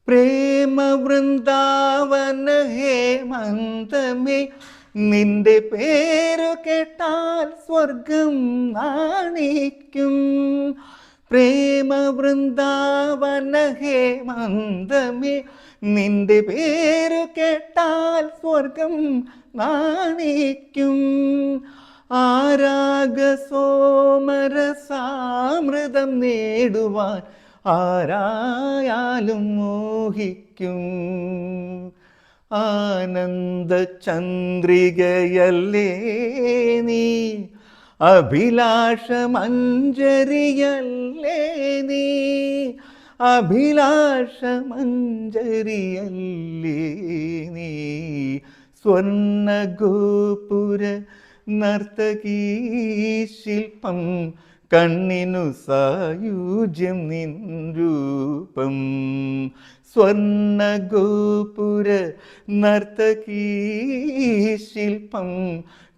പ്രേമ വൃന്ദാവന ഹേമന്തമേ, നിന്റെ പേരു കേട്ടാൽ സ്വർഗം നാണിക്കും. പ്രേമ വൃന്ദാവന ഹേമന്തമേ, നിന്റെ പേരു കേട്ടാൽ സ്വർഗം നാണിക്കും. ആരാഗ സോമരസാമൃതം നേടുവാൻ ആരായാലും മോഹിക്കും. ആനന്ദ ചന്ദ്രികയല്ലേ നീ, അഭിലാഷമഞ്ജരിയല്ലേ നീ, അഭിലാഷമഞ്ജരിയല്ലേ നീ. സ്വർണ്ണഗോപുര നർത്തകീ ശില്പം, കണ്ണിനു സായുജ്യം നിൻ രൂപം. സ്വർണ്ണഗോപുര നർത്തകീ ശില്പം,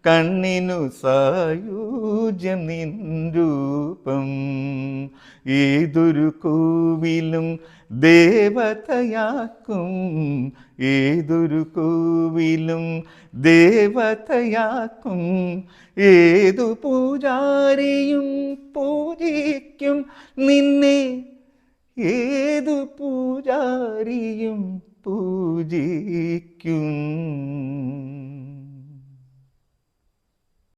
കണ്ണിനു സായുജ്യം നിൻ രൂപം. ഏതൊരു കോവിലും ദേവതയാക്കും, ഏതൊരു കോവിലും ദേവതയാക്കും. ഏതു പൂജാരിയും പൂജിക്കും നിന്നെ, ഏതു പൂജാരിയും പൂജിക്കും.